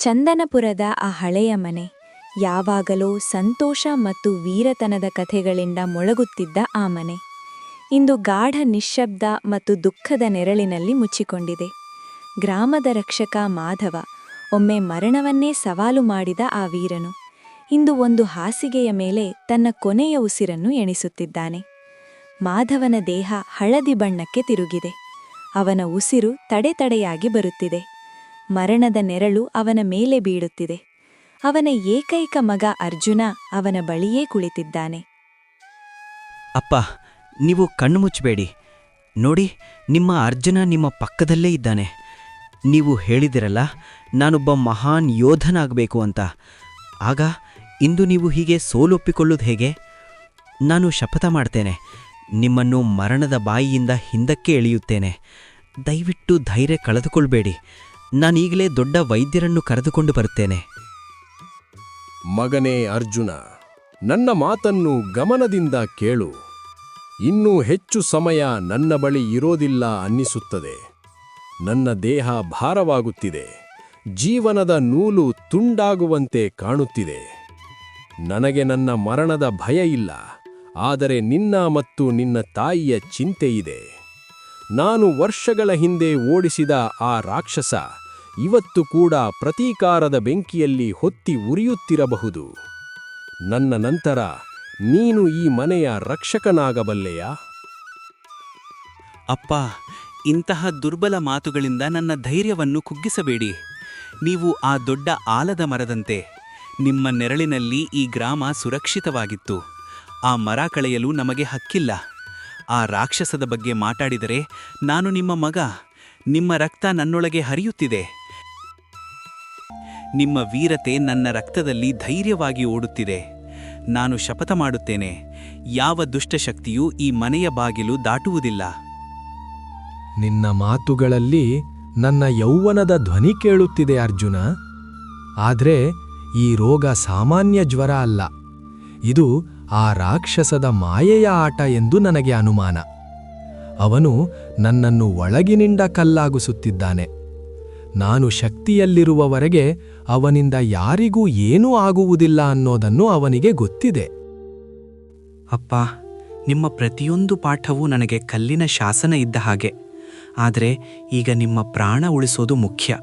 ಚಂದನಪುರದ ಆ ಹಳೆಯ ಮನೆ ಯಾವಾಗಲೂ ಸಂತೋಷ ಮತ್ತು ವೀರತನದ ಕಥೆಗಳಿಂದ ಮೊಳಗುತ್ತಿದ್ದ ಆ ಮನೆ ಇಂದು ಗಾಢ ನಿಶ್ಶಬ್ದ ಮತ್ತು ದುಃಖದ ನೆರಳಿನಲ್ಲಿ ಮುಚ್ಚಿಕೊಂಡಿದೆ. ಗ್ರಾಮದ ರಕ್ಷಕ ಮಾಧವ, ಒಮ್ಮೆ ಮರಣವನ್ನೇ ಸವಾಲು ಮಾಡಿದ ಆ ವೀರನು, ಇಂದು ಒಂದು ಹಾಸಿಗೆಯ ಮೇಲೆ ತನ್ನ ಕೊನೆಯ ಉಸಿರನ್ನು ಎಣಿಸುತ್ತಿದ್ದಾನೆ. ಮಾಧವನ ದೇಹ ಹಳದಿ ಬಣ್ಣಕ್ಕೆ ತಿರುಗಿದೆ. ಅವನ ಉಸಿರು ತಡೆತಡೆಯಾಗಿ ಬರುತ್ತಿದೆ. ಮರಣದ ನೆರಳು ಅವನ ಮೇಲೆ ಬೀಳುತ್ತಿದೆ. ಅವನ ಏಕೈಕ ಮಗ ಅರ್ಜುನ ಅವನ ಬಳಿಯೇ ಕುಳಿತಿದ್ದಾನೆ. ಅಪ್ಪ, ನೀವು ಕಣ್ಣು ಮುಚ್ಚಬೇಡಿ. ನೋಡಿ, ನಿಮ್ಮ ಅರ್ಜುನ ನಿಮ್ಮ ಪಕ್ಕದಲ್ಲೇ ಇದ್ದಾನೆ. ನೀವು ಹೇಳಿದಿರಲ್ಲ, ನಾನೊಬ್ಬ ಮಹಾನ್ ಯೋಧನಾಗಬೇಕು ಅಂತ. ಆಗ ಇಂದು ನೀವು ಹೀಗೆ ಸೋಲೊಪ್ಪಿಕೊಳ್ಳುವುದು ಹೇಗೆ? ನಾನು ಶಪಥ ಮಾಡ್ತೇನೆ, ನಿಮ್ಮನ್ನು ಮರಣದ ಬಾಯಿಯಿಂದ ಹಿಂದಕ್ಕೆ ಎಳೆಯುತ್ತೇನೆ. ದಯವಿಟ್ಟು ಧೈರ್ಯ ಕಳೆದುಕೊಳ್ಬೇಡಿ. ನಾನೀಗಲೇ ದೊಡ್ಡ ವೈದ್ಯರನ್ನು ಕರೆದುಕೊಂಡು ಬರುತ್ತೇನೆ. ಮಗನೇ ಅರ್ಜುನ, ನನ್ನ ಮಾತನ್ನು ಗಮನದಿಂದ ಕೇಳು. ಇನ್ನೂ ಹೆಚ್ಚು ಸಮಯ ನನ್ನ ಬಳಿ ಇರೋದಿಲ್ಲ ಅನ್ನಿಸುತ್ತದೆ. ನನ್ನ ದೇಹ ಭಾರವಾಗುತ್ತಿದೆ. ಜೀವನದ ನೂಲು ತುಂಡಾಗುವಂತೆ ಕಾಣುತ್ತಿದೆ. ನನಗೆ ನನ್ನ ಮರಣದ ಭಯ ಇಲ್ಲ, ಆದರೆ ನಿನ್ನ ಮತ್ತು ನಿನ್ನ ತಾಯಿಯ ಚಿಂತೆಯಿದೆ. ನಾನು ವರ್ಷಗಳ ಹಿಂದೆ ಓಡಿಸಿದ ಆ ರಾಕ್ಷಸ ಇವತ್ತು ಕೂಡ ಪ್ರತೀಕಾರದ ಬೆಂಕಿಯಲ್ಲಿ ಹೊತ್ತಿ ಉರಿಯುತ್ತಿರಬಹುದು. ನನ್ನ ನಂತರ ನೀನು ಈ ಮನೆಯ ರಕ್ಷಕನಾಗಬಲ್ಲೆಯಾ? ಅಪ್ಪ, ಇಂತಹ ದುರ್ಬಲ ಮಾತುಗಳಿಂದ ನನ್ನ ಧೈರ್ಯವನ್ನು ಕುಗ್ಗಿಸಬೇಡಿ. ನೀವು ಆ ದೊಡ್ಡ ಆಲದ ಮರದಂತೆ. ನಿಮ್ಮ ನೆರಳಿನಲ್ಲಿ ಈ ಗ್ರಾಮ ಸುರಕ್ಷಿತವಾಗಿತ್ತು. ಆ ಮರ ಕಳೆಯಲು ನಮಗೆ ಹಕ್ಕಿಲ್ಲ. ಆ ರಾಕ್ಷಸದ ಬಗ್ಗೆ ಮಾತಾಡಿದರೆ ನಾನು ನಿಮ್ಮ ಮಗ. ನಿಮ್ಮ ರಕ್ತ ನನ್ನೊಳಗೆ ಹರಿಯುತ್ತಿದೆ. ನಿಮ್ಮ ವೀರತೆ ನನ್ನ ರಕ್ತದಲ್ಲಿ ಧೈರ್ಯವಾಗಿ ಓಡುತ್ತಿದೆ. ನಾನು ಶಪಥ ಮಾಡುತ್ತೇನೆ, ಯಾವ ದುಷ್ಟಶಕ್ತಿಯೂ ಈ ಮನೆಯ ಬಾಗಿಲು ದಾಟುವುದಿಲ್ಲ. ನಿನ್ನ ಮಾತುಗಳಲ್ಲಿ ನನ್ನ ಯೌವನದ ಧ್ವನಿ ಕೇಳುತ್ತಿದೆ ಅರ್ಜುನ. ಆದ್ರೆ ಈ ರೋಗ ಸಾಮಾನ್ಯ ಜ್ವರ ಅಲ್ಲ. ಇದು ಆ ರಾಕ್ಷಸದ ಮಾಯೆಯ ಆಟ ಎಂದು ನನಗೆ ಅನುಮಾನ. ಅವನು ನನ್ನನ್ನು ಒಳಗಿನಿಂದ ಕಲ್ಲಾಗಿಸುತ್ತಿದ್ದಾನೆ. ನಾನು ಶಕ್ತಿಯಲ್ಲಿರುವವರೆಗೆ ಅವನಿಂದ ಯಾರಿಗೂ ಏನೂ ಆಗುವುದಿಲ್ಲ ಅನ್ನೋದನ್ನು ಅವನಿಗೆ ಗೊತ್ತಿದೆ. ಅಪ್ಪ, ನಿಮ್ಮ ಪ್ರತಿಯೊಂದು ಪಾಠವೂ ನನಗೆ ಕಲ್ಲಿನ ಶಾಸನ ಇದ್ದ ಹಾಗೆ. ಆದರೆ ಈಗ ನಿಮ್ಮ ಪ್ರಾಣ ಉಳಿಸೋದು ಮುಖ್ಯ.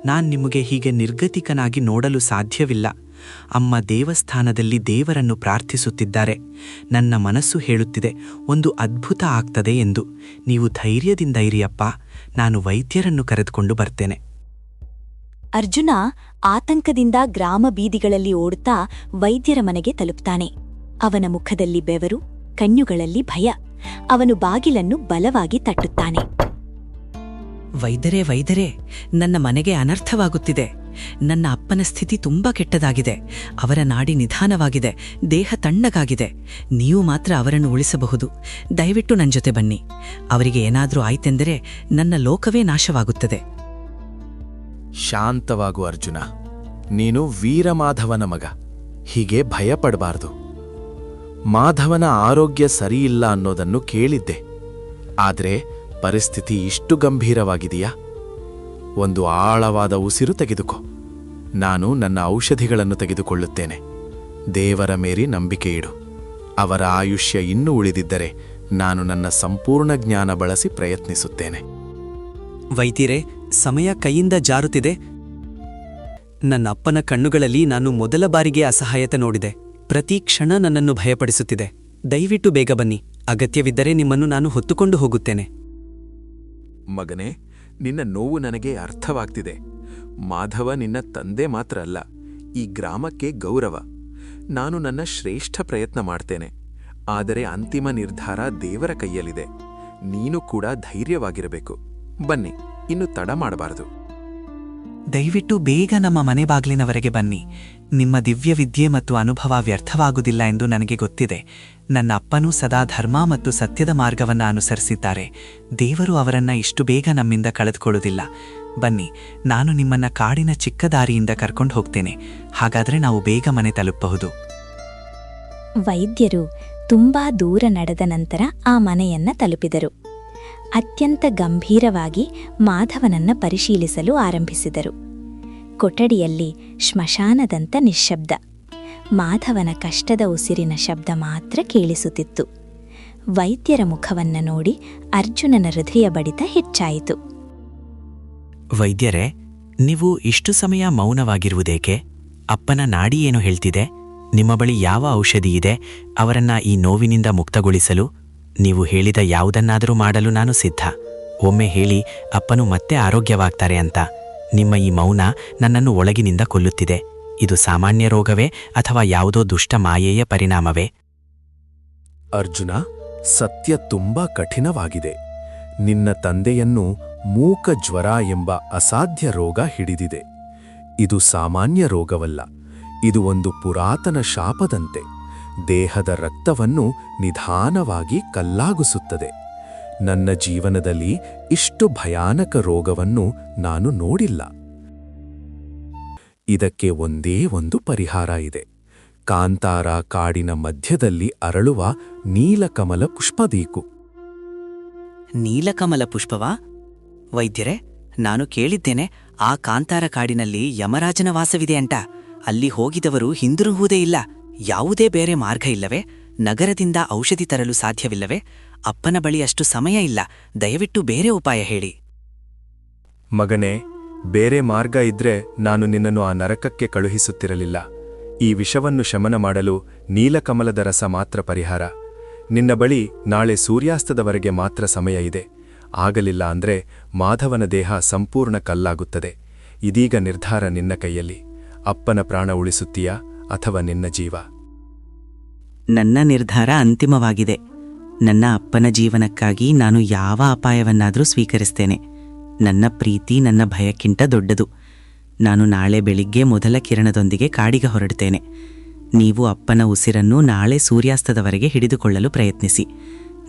ನಾನು ನಿಮಗೆ ಹೀಗೆ ನಿರ್ಗತಿಕನಾಗಿ ನೋಡಲು ಸಾಧ್ಯವಿಲ್ಲ. ಅಮ್ಮ ದೇವಸ್ಥಾನದಲ್ಲಿ ದೇವರನ್ನು ಪ್ರಾರ್ಥಿಸುತ್ತಿದ್ದಾರೆ. ನನ್ನ ಮನಸ್ಸು ಹೇಳುತ್ತಿದೆ, ಒಂದು ಅದ್ಭುತ ಆಗ್ತದೆ ಎಂದು. ನೀವು ಧೈರ್ಯದಿಂದ ಇರಿಯಪ್ಪ. ನಾನು ವೈದ್ಯರನ್ನು ಕರೆದುಕೊಂಡು ಬರ್ತೇನೆ. ಅರ್ಜುನ ಆತಂಕದಿಂದ ಗ್ರಾಮ ಬೀದಿಗಳಲ್ಲಿ ಓಡುತ್ತಾ ವೈದ್ಯರ ಮನೆಗೆ ತಲುಪ್ತಾನೆ. ಅವನ ಮುಖದಲ್ಲಿ ಬೆವರು, ಕಣ್ಣುಗಳಲ್ಲಿ ಭಯ. ಅವನು ಬಾಗಿಲನ್ನು ಬಲವಾಗಿ ತಟ್ಟುತ್ತಾನೆ. ವೈದ್ಯರೇ, ನನ್ನ ಮನೆಗೆ ಅನರ್ಥವಾಗುತ್ತಿದೆ. ನನ್ನ ಅಪ್ಪನ ಸ್ಥಿತಿ ತುಂಬಾ ಕೆಟ್ಟದಾಗಿದೆ. ಅವರ ನಾಡಿ ನಿಧಾನವಾಗಿದೆ, ದೇಹ ತಣ್ಣಗಾಗಿದೆ. ನೀವು ಮಾತ್ರ ಅವರನ್ನು ಉಳಿಸಬಹುದು. ದಯವಿಟ್ಟು ನನ್ನ ಜೊತೆ ಬನ್ನಿ. ಅವರಿಗೆ ಏನಾದರೂ ಆಯ್ತೆಂದರೆ ನನ್ನ ಲೋಕವೇ ನಾಶವಾಗುತ್ತದೆ. ಶಾಂತವಾಗು ಅರ್ಜುನ. ನೀನು ವೀರಮಾಧವನ ಮಗ. ಹೀಗೆ ಭಯಪಡಬಾರದು. ಮಾಧವನ ಆರೋಗ್ಯ ಸರಿಯಿಲ್ಲ ಅನ್ನೋದನ್ನು ಕೇಳಿದ್ದೆ. ಆದರೆ ಪರಿಸ್ಥಿತಿ ಇಷ್ಟು ಗಂಭೀರವಾಗಿದೆಯಾ? ಒಂದು ಆಳವಾದ ಉಸಿರು ತೆಗೆದುಕೋ. ನಾನು ನನ್ನ ಔಷಧಿಗಳನ್ನು ತೆಗೆದುಕೊಳ್ಳುತ್ತೇನೆ. ದೇವರ ಮೇರಿ ನಂಬಿಕೆ ಇಡು. ಅವರ ಆಯುಷ್ಯ ಇನ್ನೂ ಉಳಿದಿದ್ದರೆ ನಾನು ನನ್ನ ಸಂಪೂರ್ಣ ಜ್ಞಾನ ಬಳಸಿ ಪ್ರಯತ್ನಿಸುತ್ತೇನೆ. ವೈದ್ಯರೇ, ಸಮಯ ಕೈಯಿಂದ ಜಾರುತ್ತಿದೆ. ನನ್ನ ಅಪ್ಪನ ಕಣ್ಣುಗಳಲ್ಲಿ ನಾನು ಮೊದಲ ಬಾರಿಗೆ ಅಸಹಾಯತೆ ನೋಡಿದೆ. ಪ್ರತಿ ಕ್ಷಣ ನನ್ನನ್ನು ಭಯಪಡಿಸುತ್ತಿದೆ. ದಯವಿಟ್ಟು ಬೇಗ ಬನ್ನಿ. ಅಗತ್ಯವಿದ್ದರೆ ನಿಮ್ಮನ್ನು ನಾನು ಹೊತ್ತುಕೊಂಡು ಹೋಗುತ್ತೇನೆ. ಮಗನೇ, ನಿನ್ನ ನೋವು ನನಗೆ ಅರ್ಥವಾಗ್ತಿದೆ. ಮಾಧವ ನಿನ್ನ ತಂದೆ ಮಾತ್ರ ಅಲ್ಲ, ಈ ಗ್ರಾಮಕ್ಕೆ ಗೌರವ. ನಾನು ನನ್ನ ಶ್ರೇಷ್ಠ ಪ್ರಯತ್ನ ಮಾಡ್ತೇನೆ. ಆದರೆ ಅಂತಿಮ ನಿರ್ಧಾರ ದೇವರ ಕೈಯಲ್ಲಿದೆ. ನೀನು ಕೂಡ ಧೈರ್ಯವಾಗಿರಬೇಕು. ಬನ್ನಿ, ಇನ್ನು ತಡ ಮಾಡಬಾರದು. ದಯವಿಟ್ಟು ಬೇಗ ನಮ್ಮ ಮನೆ ಬಾಗಿಲಿನವರೆಗೆ ಬನ್ನಿ. ನಿಮ್ಮ ದಿವ್ಯ ವಿದ್ಯೆ ಮತ್ತು ಅನುಭವ ವ್ಯರ್ಥವಾಗುವುದಿಲ್ಲ ಎಂದು ನನಗೆ ಗೊತ್ತಿದೆ. ನನ್ನ ಅಪ್ಪನೂ ಸದಾ ಧರ್ಮ ಮತ್ತು ಸತ್ಯದ ಮಾರ್ಗವನ್ನು ಅನುಸರಿಸಿದ್ದಾರೆ. ದೇವರು ಅವರನ್ನ ಇಷ್ಟು ಬೇಗ ನಮ್ಮಿಂದ ಕಳೆದುಕೊಳ್ಳುವುದಿಲ್ಲ. ಬನ್ನಿ, ನಾನು ನಿಮ್ಮನ್ನ ಕಾಡಿನ ಚಿಕ್ಕ ದಾರಿಯಿಂದ ಕರ್ಕೊಂಡು ಹೋಗ್ತೇನೆ. ಹಾಗಾದರೆ ನಾವು ಬೇಗ ಮನೆ ತಲುಪಬಹುದು. ವೈದ್ಯರು ತುಂಬಾ ದೂರ ನಡೆದ ನಂತರ ಆ ಮನೆಯನ್ನ ತಲುಪಿದರು. ಅತ್ಯಂತ ಗಂಭೀರವಾಗಿ ಮಾಧವನನ್ನ ಪರಿಶೀಲಿಸಲು ಆರಂಭಿಸಿದರು. ಕೊಠಡಿಯಲ್ಲಿ ಶ್ಮಶಾನದಂತ ನಿಶ್ಶಬ್ದ. ಮಾಧವನ ಕಷ್ಟದ ಉಸಿರಿನ ಶಬ್ದ ಮಾತ್ರ ಕೇಳಿಸುತ್ತಿತ್ತು. ವೈದ್ಯರ ಮುಖವನ್ನ ನೋಡಿ ಅರ್ಜುನನ ಹೃದಯ ಬಡಿತ ಹೆಚ್ಚಾಯಿತು. ವೈದ್ಯರೇ, ನೀವು ಇಷ್ಟು ಸಮಯ ಮೌನವಾಗಿರುವುದೇಕೆ? ಅಪ್ಪನ ನಾಡಿ ಏನು ಹೇಳ್ತಿದೆ? ನಿಮ್ಮ ಬಳಿ ಯಾವ ಔಷಧಿ ಇದೆ ಅವರನ್ನ ಈ ನೋವಿನಿಂದ ಮುಕ್ತಗೊಳಿಸಲು? ನೀವು ಹೇಳಿದ ಯಾವುದನ್ನಾದರೂ ಮಾಡಲು ನಾನು ಸಿದ್ಧ. ಒಮ್ಮೆ ಹೇಳಿ ಅಪ್ಪನು ಮತ್ತೆ ಆರೋಗ್ಯವಾಗ್ತಾರೆ ಅಂತ. ನಿಮ್ಮ ಈ ಮೌನ ನನ್ನನ್ನು ಒಳಗಿನಿಂದ ಕೊಲ್ಲುತ್ತಿದೆ. ಇದು ಸಾಮಾನ್ಯ ರೋಗವೇ ಅಥವಾ ಯಾವುದೋ ದುಷ್ಟ ಮಾಯೆಯ ಪರಿಣಾಮವೇ? ಅರ್ಜುನ, ಸತ್ಯ ತುಂಬಾ ಕಠಿಣವಾಗಿದೆ. ನಿನ್ನ ತಂದೆಯನ್ನು ಮೂಕ ಜ್ವರ ಎಂಬ ಅಸಾಧ್ಯ ರೋಗ ಹಿಡಿದಿದೆ. ಇದು ಸಾಮಾನ್ಯ ರೋಗವಲ್ಲ. ಇದು ಒಂದು ಪುರಾತನ ಶಾಪದಂತೆ ದೇಹದ ರಕ್ತವನ್ನು ನಿಧಾನವಾಗಿ ಕಲ್ಲಾಗಿಸುತ್ತದೆ. ನನ್ನ ಜೀವನದಲ್ಲಿ ಇಷ್ಟು ಭಯಾನಕ ರೋಗವನ್ನು ನಾನು ನೋಡಿಲ್ಲ. ಇದಕ್ಕೆ ಒಂದೇ ಒಂದು ಪರಿಹಾರ ಇದೆ. ಕಾಂತಾರ ಕಾಡಿನ ಮಧ್ಯದಲ್ಲಿ ಅರಳುವ ನೀಲಕಮಲ ಪುಷ್ಪದೀಕು. ನೀಲಕಮಲ ಪುಷ್ಪವಾ? ವೈದ್ಯರೇ, ನಾನು ಕೇಳಿದ್ದೇನೆ ಆ ಕಾಂತಾರ ಕಾಡಿನಲ್ಲಿ ಯಮರಾಜನ ವಾಸವಿದೆ ಅಂತ. ಅಲ್ಲಿ ಹೋಗಿದವರು ಹಿಂದಿರುಗುವುದೇ ಇಲ್ಲ. ಯಾವುದೇ ಬೇರೆ ಮಾರ್ಗ ಇಲ್ಲವೇ? ನಗರದಿಂದ ಔಷಧಿ ತರಲು ಸಾಧ್ಯವಿಲ್ಲವೇ? ಅಪ್ಪನ ಬಳಿ ಅಷ್ಟು ಸಮಯ ಇಲ್ಲ. ದಯವಿಟ್ಟು ಬೇರೆ ಉಪಾಯ ಹೇಳಿ. ಮಗನೇ, ಬೇರೆ ಮಾರ್ಗ ಇದ್ರೆ ನಾನು ನಿನ್ನನ್ನು ಆ ನರಕಕ್ಕೆ ಕಳುಹಿಸುತ್ತಿರಲಿಲ್ಲ. ಈ ವಿಷವನ್ನು ಶಮನ ಮಾಡಲು ನೀಲಕಮಲದ ರಸ ಮಾತ್ರ ಪರಿಹಾರ. ನಿನ್ನ ಬಳಿ ನಾಳೆ ಸೂರ್ಯಾಸ್ತದವರೆಗೆ ಮಾತ್ರ ಸಮಯ ಇದೆ. ಆಗಲಿಲ್ಲ ಅಂದ್ರೆ ಮಾಧವನ ದೇಹ ಸಂಪೂರ್ಣ ಕಲ್ಲಾಗುತ್ತದೆ. ಇದೀಗ ನಿರ್ಧಾರ ನಿನ್ನ ಕೈಯಲ್ಲಿ. ಅಪ್ಪನ ಪ್ರಾಣ ಉಳಿಸುತ್ತೀಯಾ ಅಥವಾ ನಿನ್ನ ಜೀವ? ನನ್ನ ನಿರ್ಧಾರ ಅಂತಿಮವಾಗಿದೆ. ನನ್ನ ಅಪ್ಪನ ಜೀವನಕ್ಕಾಗಿ ನಾನು ಯಾವ ಅಪಾಯವನ್ನಾದರೂ ಸ್ವೀಕರಿಸ್ತೇನೆ. ನನ್ನ ಪ್ರೀತಿ ನನ್ನ ಭಯಕ್ಕಿಂತ ದೊಡ್ಡದು. ನಾನು ನಾಳೆ ಬೆಳಿಗ್ಗೆ ಮೊದಲ ಕಿರಣದೊಂದಿಗೆ ಕಾಡಿಗೆ ಹೊರಡ್ತೇನೆ. ನೀವು ಅಪ್ಪನ ಉಸಿರನ್ನು ನಾಳೆ ಸೂರ್ಯಾಸ್ತದವರೆಗೆ ಹಿಡಿದುಕೊಳ್ಳಲು ಪ್ರಯತ್ನಿಸಿ.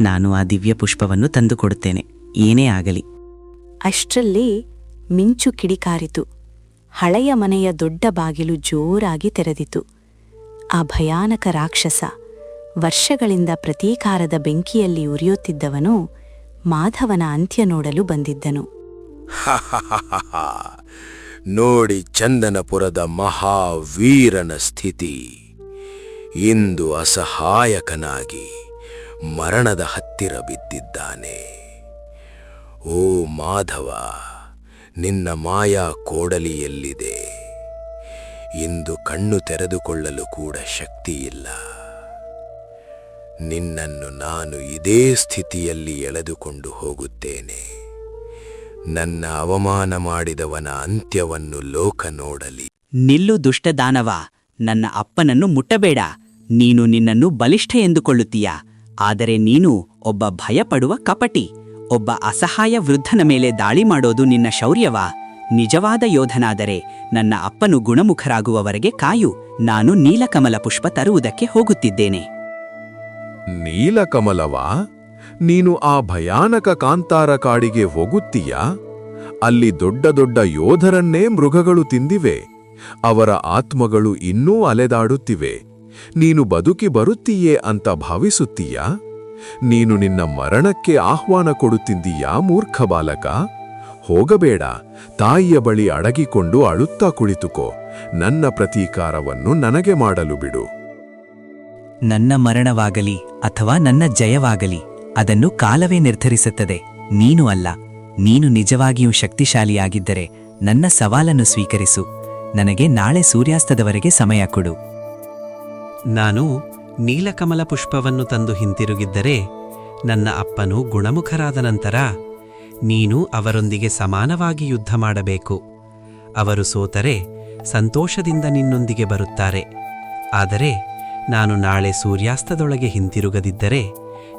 ನಾನು ಆ ದಿವ್ಯ ಪುಷ್ಪವನ್ನು ತಂದುಕೊಡುತ್ತೇನೆ, ಏನೇ ಆಗಲಿ. ಅಷ್ಟರಲ್ಲಿ ಮಿಂಚು ಕಿಡಿಕಾರಿತು. ಹಳೆಯ ಮನೆಯ ದೊಡ್ಡ ಬಾಗಿಲು ಜೋರಾಗಿ ತೆರೆದಿತು. ಆ ಭಯಾನಕ ರಾಕ್ಷಸ, ವರ್ಷಗಳಿಂದ ಪ್ರತೀಕಾರದ ಬೆಂಕಿಯಲ್ಲಿ ಉರಿಯುತ್ತಿದ್ದವನು ಮಾಧವನ ಅಂತ್ಯ ನೋಡಲು ಬಂದಿದ್ದನು. ನೋಡಿ ಚಂದನಪುರದ ಮಹಾವೀರನ ಸ್ಥಿತಿ. ಇಂದು ಅಸಹಾಯಕನಾಗಿ ಮರಣದ ಹತ್ತಿರ ಬಿದ್ದಿದ್ದಾನೆ. ಓ ಮಾಧವ, ನಿನ್ನ ಮಾಯಾ ಕೋಡಲಿಯಲ್ಲಿದೆ. ಇಂದು ಕಣ್ಣು ತೆರೆದುಕೊಳ್ಳಲು ಕೂಡ ಶಕ್ತಿಯಿಲ್ಲ. ನಿನ್ನನ್ನು ನಾನು ಇದೇ ಸ್ಥಿತಿಯಲ್ಲಿ ಎಳೆದುಕೊಂಡು ಹೋಗುತ್ತೇನೆ. ನನ್ನ ಅವಮಾನ ಮಾಡಿದವನ ಅಂತ್ಯವನ್ನು ಲೋಕ ನೋಡಲಿ. ನಿಲ್ಲು ದುಷ್ಟದಾನವ, ನನ್ನ ಅಪ್ಪನನ್ನು ಮುಟ್ಟಬೇಡ. ನೀನು ನಿನ್ನನ್ನು ಬಲಿಷ್ಠ ಎಂದುಕೊಳ್ಳುತ್ತೀಯ, ಆದರೆ ನೀನು ಒಬ್ಬ ಭಯಪಡುವ ಕಪಟಿ. ಒಬ್ಬ ಅಸಹಾಯ ವೃದ್ಧನ ಮೇಲೆ ದಾಳಿ ಮಾಡೋದು ನಿನ್ನ ಶೌರ್ಯವಾ? ನಿಜವಾದ ಯೋಧನಾದರೆ ನನ್ನ ಅಪ್ಪನು ಗುಣಮುಖರಾಗುವವರೆಗೆ ಕಾಯು. ನಾನು ನೀಲಕಮಲ ಪುಷ್ಪ ತರುವುದಕ್ಕೆ ಹೋಗುತ್ತಿದ್ದೇನೆ. ನೀಲಕಮಲವಾ? ನೀನು ಆ ಭಯಾನಕ ಕಾಂತಾರ ಕಾಡಿಗೆ ಹೋಗುತ್ತೀಯಾ? ಅಲ್ಲಿ ದೊಡ್ಡ ದೊಡ್ಡ ಯೋಧರನ್ನೇ ಮೃಗಗಳು ತಿಂದಿವೆ. ಅವರ ಆತ್ಮಗಳು ಇನ್ನೂ ಅಲೆದಾಡುತ್ತಿವೆ. ನೀನು ಬದುಕಿ ಬರುತ್ತೀಯೇ ಅಂತ ಭಾವಿಸುತ್ತೀಯಾ? ನೀನು ನಿನ್ನ ಮರಣಕ್ಕೆ ಆಹ್ವಾನ ಕೊಡುತ್ತಿದ್ದೀಯಾ ಮೂರ್ಖ ಬಾಲಕ? ಹೋಗಬೇಡ. ತಾಯಿಯ ಬಳಿ ಅಡಗಿಕೊಂಡು ಅಳುತ್ತಾ ಕುಳಿತುಕೋ. ನನ್ನ ಪ್ರತೀಕಾರವನ್ನು ನನಗೆ ಮಾಡಲು ಬಿಡು. ನನ್ನ ಮರಣವಾಗಲಿ ಅಥವಾ ನನ್ನ ಜಯವಾಗಲಿ ಅದನ್ನು ಕಾಲವೇ ನಿರ್ಧರಿಸುತ್ತದೆ, ನೀನು ಅಲ್ಲ. ನೀನು ನಿಜವಾಗಿಯೂ ಶಕ್ತಿಶಾಲಿಯಾಗಿದ್ದರೆ ನನ್ನ ಸವಾಲನ್ನು ಸ್ವೀಕರಿಸು. ನನಗೆ ನಾಳೆ ಸೂರ್ಯಾಸ್ತದವರೆಗೆ ಸಮಯ ಕೊಡು. ನಾನು ನೀಲಕಮಲ ಪುಷ್ಪವನ್ನು ತಂದು ಹಿಂತಿರುಗಿದ್ದರೆ ನನ್ನ ಅಪ್ಪನು ಗುಣಮುಖರಾದ ನಂತರ ನೀನು ಅವರೊಂದಿಗೆ ಸಮಾನವಾಗಿ ಯುದ್ಧ ಮಾಡಬೇಕು. ಅವರು ಸೋತರೆ ಸಂತೋಷದಿಂದ ನಿನ್ನೊಂದಿಗೆ ಬರುತ್ತಾರೆ. ಆದರೆ ನಾನು ನಾಳೆ ಸೂರ್ಯಾಸ್ತದೊಳಗೆ ಹಿಂತಿರುಗದಿದ್ದರೆ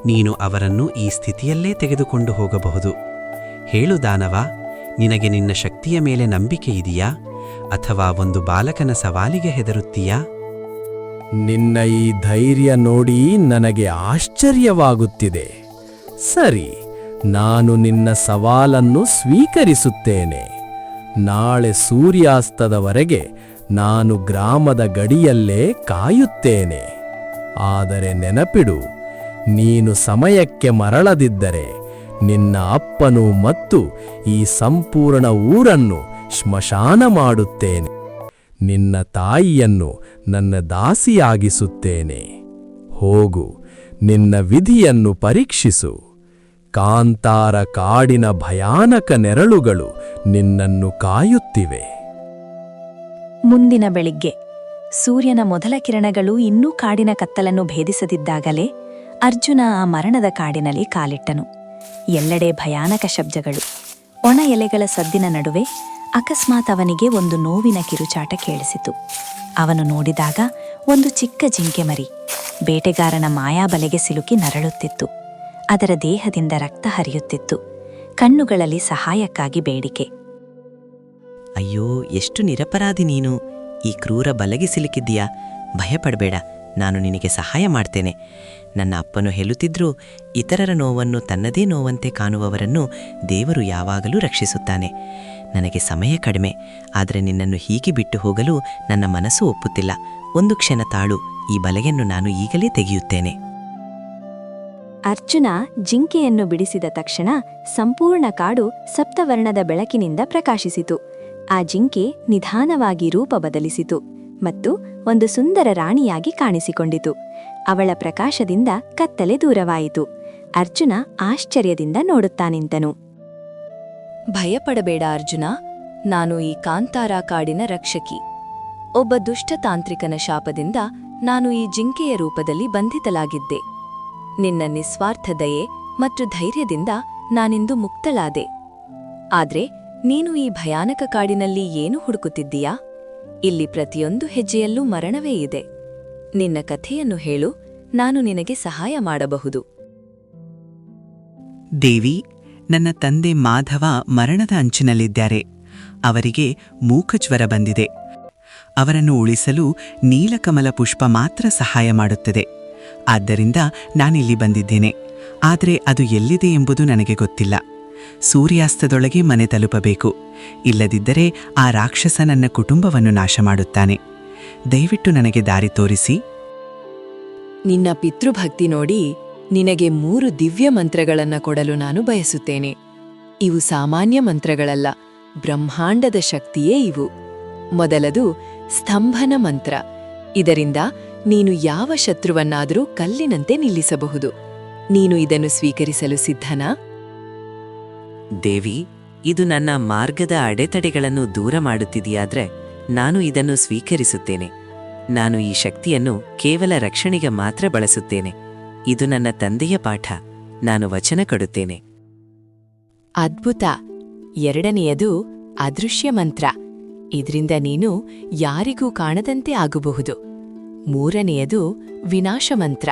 ನೀನು ಅವರನ್ನು ಈ ಸ್ಥಿತಿಯಲ್ಲೇ ತೆಗೆದುಕೊಂಡು ಹೋಗಬಹುದು. ಹೇಳು ದಾನವ, ನಿನಗೆ ನಿನ್ನ ಶಕ್ತಿಯ ಮೇಲೆ ನಂಬಿಕೆ ಇದೆಯಾ ಅಥವಾ ಒಂದು ಬಾಲಕನ ಸವಾಲಿಗೆ ಹೆದರುತ್ತೀಯಾ? ನಿನ್ನ ಈ ಧೈರ್ಯ ನೋಡಿ ನನಗೆ ಆಶ್ಚರ್ಯವಾಗುತ್ತಿದೆ. ಸರಿ, ನಾನು ನಿನ್ನ ಸವಾಲನ್ನು ಸ್ವೀಕರಿಸುತ್ತೇನೆ. ನಾಳೆ ಸೂರ್ಯಾಸ್ತದವರೆಗೆ ನಾನು ಗ್ರಾಮದ ಗಡಿಯಲ್ಲೇ ಕಾಯುತ್ತೇನೆ. ಆದರೆ ನೆನಪಿಡು, ನೀನು ಸಮಯಕ್ಕೆ ಮರಳದಿದ್ದರೆ ನಿನ್ನ ಅಪ್ಪನು ಮತ್ತು ಈ ಸಂಪೂರ್ಣ ಊರನ್ನು ಶ್ಮಶಾನ ಮಾಡುತ್ತೇನೆ. ನಿನ್ನ ತಾಯಿಯನ್ನು ನನ್ನ ದಾಸಿಯಾಗಿಸುತ್ತೇನೆ. ಹೋಗು, ನಿನ್ನ ವಿಧಿಯನ್ನು ಪರೀಕ್ಷಿಸು. ಕಾಂತಾರ ಕಾಡಿನ ಭಯಾನಕ ನೆರಳುಗಳು ನಿನ್ನನ್ನು ಕಾಯುತ್ತಿವೆ. ಮುಂದಿನ ಬೆಳಿಗ್ಗೆ ಸೂರ್ಯನ ಮೊದಲ ಕಿರಣಗಳು ಇನ್ನೂ ಕಾಡಿನ ಕತ್ತಲನ್ನು ಭೇದಿಸದಿದ್ದಾಗಲೇ ಅರ್ಜುನ ಆ ಮರಣದ ಕಾಡಿನಲ್ಲಿ ಕಾಲಿಟ್ಟನು. ಎಲ್ಲೆಡೆ ಭಯಾನಕ ಶಬ್ದಗಳು. ಒಣ ಎಲೆಗಳ ಸದ್ದಿನ ನಡುವೆ ಅಕಸ್ಮಾತ್ ಅವನಿಗೆ ಒಂದು ನೋವಿನ ಕಿರುಚಾಟ ಕೇಳಿಸಿತು. ಅವನು ನೋಡಿದಾಗ ಒಂದು ಚಿಕ್ಕ ಜಿಂಕೆ ಮರಿ ಬೇಟೆಗಾರನ ಮಾಯಾಬಲೆಗೆ ಸಿಲುಕಿ ನರಳುತ್ತಿತ್ತು. ಅದರ ದೇಹದಿಂದ ರಕ್ತ ಹರಿಯುತ್ತಿತ್ತು. ಕಣ್ಣುಗಳಲ್ಲಿ ಸಹಾಯಕ್ಕಾಗಿ ಬೇಡಿಕೆ. ಅಯ್ಯೋ, ಎಷ್ಟು ನಿರಪರಾಧಿ ನೀನು! ಈ ಕ್ರೂರ ಬಲೆಗೆ ಸಿಲುಕಿದ್ದೀಯಾ? ಭಯಪಡಬೇಡ, ನಾನು ನಿನಗೆ ಸಹಾಯ ಮಾಡ್ತೇನೆ. ನನ್ನ ಅಪ್ಪನು ಹೇಳುತ್ತಿದ್ರೂ, ಇತರರ ನೋವನ್ನು ತನ್ನದೇ ನೋವಂತೆ ಕಾಣುವವರನ್ನು ದೇವರು ಯಾವಾಗಲೂ ರಕ್ಷಿಸುತ್ತಾನೆ. ನನಗೆ ಸಮಯ ಕಡಿಮೆ, ಆದರೆ ನಿನ್ನನ್ನು ಹೀಗೆ ಬಿಟ್ಟು ಹೋಗಲು ನನ್ನ ಮನಸ್ಸು ಒಪ್ಪುತ್ತಿಲ್ಲ. ಒಂದು ಕ್ಷಣ ತಾಳು, ಈ ಬಲೆಯನ್ನು ನಾನು ಈಗಲೇ ತೆಗೆಯುತ್ತೇನೆ. ಅರ್ಜುನ ಜಿಂಕೆಯನ್ನು ಬಿಡಿಸಿದ ತಕ್ಷಣ ಸಂಪೂರ್ಣ ಕಾಡು ಸಪ್ತವರ್ಣದ ಬೆಳಕಿನಿಂದ ಪ್ರಕಾಶಿಸಿತು. ಆ ಜಿಂಕೆ ನಿಧಾನವಾಗಿ ರೂಪ ಬದಲಿಸಿತು ಮತ್ತು ಒಂದು ಸುಂದರ ರಾಣಿಯಾಗಿ ಕಾಣಿಸಿಕೊಂಡಿತು. ಅವಳ ಪ್ರಕಾಶದಿಂದ ಕತ್ತಲೆ ದೂರವಾಯಿತು. ಅರ್ಜುನ ಆಶ್ಚರ್ಯದಿಂದ ನೋಡುತ್ತಾ ನಿಂತನು. ಭಯಪಡಬೇಡ ಅರ್ಜುನ, ನಾನು ಈ ಕಾಂತಾರ ಕಾಡಿನ ರಕ್ಷಕಿ. ಒಬ್ಬ ದುಷ್ಟ ತಾಂತ್ರಿಕನ ಶಾಪದಿಂದ ನಾನು ಈ ಜಿಂಕೆಯ ರೂಪದಲ್ಲಿ ಬಂಧಿತಲಾಗಿದ್ದೆ. ನಿನ್ನ ನಿಸ್ವಾರ್ಥ ದಯೆ ಮತ್ತು ಧೈರ್ಯದಿಂದ ನಾನಿಂದು ಮುಕ್ತಳಾದೆ. ಆದ್ರೆ ನೀನು ಈ ಭಯಾನಕ ಕಾಡಿನಲ್ಲಿ ಏನು ಹುಡುಕುತ್ತಿದ್ದೀಯಾ? ಇಲ್ಲಿ ಪ್ರತಿಯೊಂದು ಹೆಜ್ಜೆಯಲ್ಲೂ ಮರಣವೇ ಇದೆ. ನಿನ್ನ ಕಥೆಯನ್ನು ಹೇಳು, ನಾನು ನಿನಗೆ ಸಹಾಯ ಮಾಡಬಹುದು. ದೇವಿ, ನನ್ನ ತಂದೆ ಮಾಧವ ಮರಣದ ಅಂಚಿನಲ್ಲಿದ್ದಾರೆ. ಅವರಿಗೆ ಮೂಕಜ್ವರ ಬಂದಿದೆ. ಅವರನ್ನು ಉಳಿಸಲು ನೀಲಕಮಲ ಪುಷ್ಪ ಮಾತ್ರ ಸಹಾಯ ಮಾಡುತ್ತದೆ. ಆದ್ದರಿಂದ ನಾನಿಲ್ಲಿ ಬಂದಿದ್ದೇನೆ. ಆದರೆ ಅದು ಎಲ್ಲಿದೆ ಎಂಬುದು ನನಗೆ ಗೊತ್ತಿಲ್ಲ. ಸೂರ್ಯಾಸ್ತದೊಳಗೆ ಮನೆ ತಲುಪಬೇಕು. ಇಲ್ಲದಿದ್ದರೆ ಆ ರಾಕ್ಷಸ ನನ್ನ ಕುಟುಂಬವನ್ನು ನಾಶ ಮಾಡುತ್ತಾನೆ. ದಯವಿಟ್ಟು ನನಗೆ ದಾರಿ ತೋರಿಸಿ. ನಿನ್ನ ಪಿತೃಭಕ್ತಿ ನೋಡಿ ನಿನಗೆ 3 ದಿವ್ಯ ಮಂತ್ರಗಳನ್ನು ಕೊಡಲು ನಾನು ಬಯಸುತ್ತೇನೆ. ಇವು ಸಾಮಾನ್ಯ ಮಂತ್ರಗಳಲ್ಲ, ಬ್ರಹ್ಮಾಂಡದ ಶಕ್ತಿಯೇ ಇವು. ಮೊದಲದು ಸ್ತಂಭನ ಮಂತ್ರ. ಇದರಿಂದ ನೀನು ಯಾವ ಶತ್ರುವನ್ನಾದರೂ ಕಲ್ಲಿನಂತೆ ನಿಲ್ಲಿಸಬಹುದು. ನೀನು ಇದನ್ನು ಸ್ವೀಕರಿಸಲು ಸಿದ್ಧನಾ? ದೇವಿ, ಇದು ನನ್ನ ಮಾರ್ಗದ ಅಡೆತಡೆಗಳನ್ನು ದೂರ ಮಾಡುತ್ತಿದೆಯಾದ್ರೆ ನಾನು ಇದನ್ನು ಸ್ವೀಕರಿಸುತ್ತೇನೆ. ನಾನು ಈ ಶಕ್ತಿಯನ್ನು ಕೇವಲ ರಕ್ಷಣೆಗೆ ಮಾತ್ರ ಬಳಸುತ್ತೇನೆ. ಇದು ನನ್ನ ತಂದೆಯ ಪಾಠ. ನಾನು ವಚನ ಕೊಡುತ್ತೇನೆ. ಅದ್ಭುತ. ಎರಡನೆಯದು ಅದೃಶ್ಯ ಮಂತ್ರ. ಇದರಿಂದ ನೀನು ಯಾರಿಗೂ ಕಾಣದಂತೆ ಆಗಬಹುದು. ಮೂರನೆಯದು ವಿನಾಶ ಮಂತ್ರ.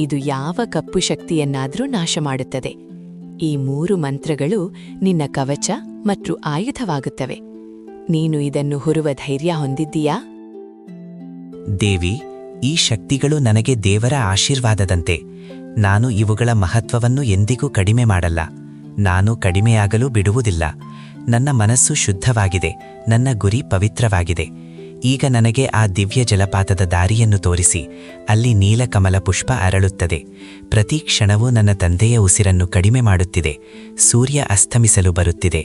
ಇದು ಯಾವ ಕಪ್ಪು ಶಕ್ತಿಯನ್ನಾದರೂ ನಾಶ ಮಾಡುತ್ತದೆ. ಈ 3 ಮಂತ್ರಗಳು ನಿನ್ನ ಕವಚ ಮತ್ತು ಆಯುಧವಾಗುತ್ತವೆ. ನೀನು ಇದನ್ನು ಹೊರುವ ಧೈರ್ಯ ಹೊಂದಿದ್ದೀಯಾ? ದೇವಿ, ಈ ಶಕ್ತಿಗಳು ನನಗೆ ದೇವರ ಆಶೀರ್ವಾದದಂತೆ. ನಾನು ಇವುಗಳ ಮಹತ್ವವನ್ನು ಎಂದಿಗೂ ಕಡಿಮೆ ಮಾಡಲ್ಲ. ನಾನು ಕಡಿಮೆಯಾಗಲು ಬಿಡುವುದಿಲ್ಲ. ನನ್ನ ಮನಸ್ಸು ಶುದ್ಧವಾಗಿದೆ. ನನ್ನ ಗುರಿ ಪವಿತ್ರವಾಗಿದೆ. ಈಗ ನನಗೆ ಆ ದಿವ್ಯ ಜಲಪಾತದ ದಾರಿಯನ್ನು ತೋರಿಸಿ. ಅಲ್ಲಿ ನೀಲಕಮಲ ಪುಷ್ಪ ಅರಳುತ್ತದೆ. ಪ್ರತಿ ಕ್ಷಣವೂ ನನ್ನ ತಂದೆಯ ಉಸಿರನ್ನು ಕಡಿಮೆ ಮಾಡುತ್ತಿದೆ. ಸೂರ್ಯ ಅಸ್ತಮಿಸಲು ಬರುತ್ತಿದೆ.